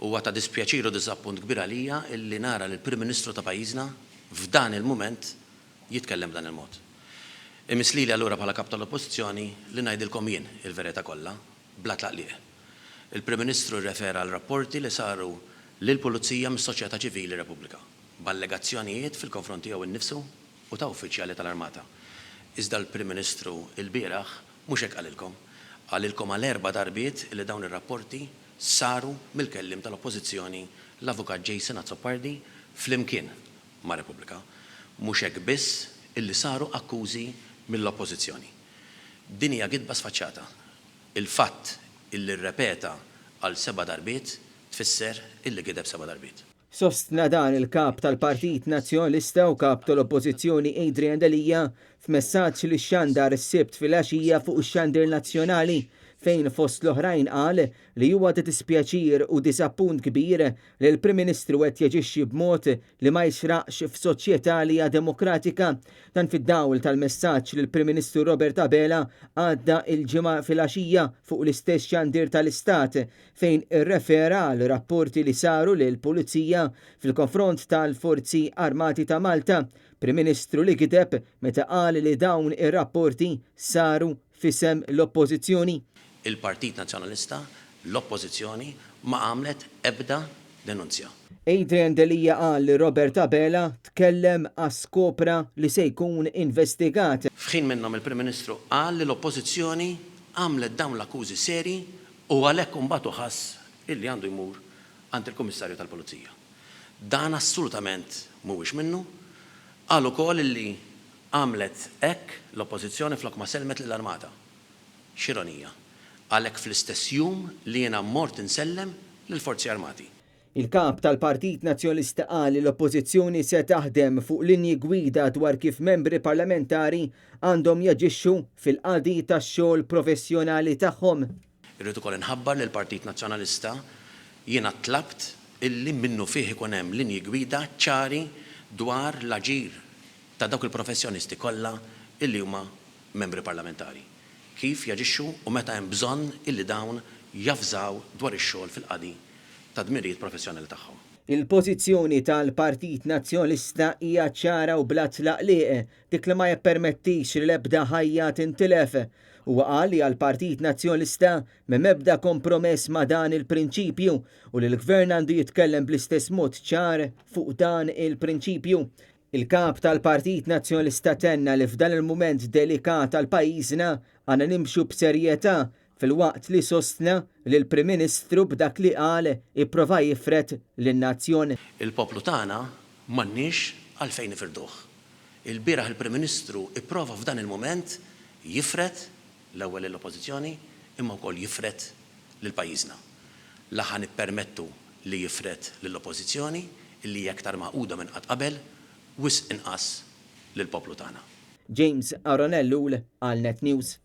Huwa ta' dispjaċir u diżappunt kbir għalija illi nara li l-Prim Ministru ta' pajjiżna f'dan il-mument jitkellem b'dan il-mod. Imislili allura bħala kap tal-Oppożizzjoni li ngħidilkom jien il-verità kollha bla tlaqliq. Il-Prim Ministru rrefera għal rapporti li saru lill-Pulizija mis-soċjetà ċivili Repubblika b'allegazzjonijiet fil-konfront tiegħu innifsu u ta' uffiċjali tal-Armata. Iżda l-Prim Ministru l-bieraħ mhux hekk qalilkom. Qalilkom għal 4 darbiet li dawn ir-rapporti saru mill-kellim tal-Oppożizzjoni l-Avukat Jason Azzopardi flimkien ma' Repubblika. Mhux hekk biss illi saru akkużi mill-Oppożizzjoni. Din hija gidba sfaċċata. Il-fatt illi rrepeta għal 7 darbiet tfisser illi gideb 7 darbiet. Sostna dan il-kap tal-Partit Nazzjonalista u kap tal-Oppożizzjoni Adrian Dalija f'messaġġ li xandar is-sibt fil-għaxija fuq ix-xandir nazzjonali fejn fost l-oħrajn qal li huwa ta' dispjaċir u disappunt kbir li l-Prim Ministru qed jaġixxi b'mod li ma jxraqx f'soċjetà li hija demokratika. Dan fid-dawl tal-messaġġ li l-Prim Ministru Robert Abela għadda il-ġimgħa fil-għaxija fuq l-istess xandir tal-Istat fejn irrefera l rapporti li saru lil pulizija fil-konfront tal-Forzi Armati ta' Malta. Prim Ministru li kiteb meta qal li dawn ir-rapporti saru fisem l-Oppożizzjoni. Il-Partit Nazzjonalista, l-Oppożizzjoni ma għamlet ebda denunzja. Adrian Dalija qal li Robert Abela tkellem għas skopra li se jkun investigat. F'ħin minnhom il-Prim Ministru qal li l-Oppożizzjoni għamlet dawn l-akkużi seri u għalhekk imbagħad ħass illi għandu jmur għand il-Kummissarju tal-Pulizija. Dan assolutament mhuwiex minnu. Qal ukoll li għamlet hekk l-Oppożizzjoni flok ma selmet lill-Armata. X'ironija. Għalhekk fl-istess jum li jiena mort insellem lill-Forzi Armati. Il-kap tal-Partit Nazzjonalista qal li l-Oppożizzjoni se taħdem fuq linji gwida dwar kif membri parlamentari għandhom jaġixxu fil-qadi tax-xogħol professjonali tagħhom. Irrid ukoll inħabbar lill Partit Nazzjonalista jiena tlabt illi minnu fih ikun hemm linji gwida ċari dwar l-aġir ta' dawk il-professjonisti kollha illi huma membri parlamentari. Kif jaġixxu u meta hemm bżonn illi dawn jafżaw dwar ix-xogħol fil-qadi ta' dmirijiet professjonali tagħhom. Il-pożizzjoni tal-Partit Nazzjonalista hija ċara u bla tlaqliq dik li ma jippermettix li l-ebda ħajja tintilef. Huwa qal li għall-Partit Nazzjonalista m'hemm ebda kompromess ma' dan il-prinċipju u li l-Gvern għandu jitkellem bl-istess mod ċar fuq dan il-prinċipju. Il-kap tal-Partit Nazzjonalista tenna li f'dan il-mument delikat tal-pajjiżna għandna nimxu b'serjetà fil-waqt li sostna li l-Prim Ministru b'dak li qal ipprova jifret lin-nazzjon. Il-poplu tagħna m'għandniex għalfejn nifirduh. Il-bieraħ il-Prim Ministru ipprova f'dan il-mument jifret l-ewwel l-Oppożizzjoni imma wkoll jifret lil pajjiżna. La ħa nippermettu li jifret lill-Oppożizzjoni illi aktar maquda minn qatt qabel wisq inqas lill-poplu tagħna. James Aronellu għal Net News.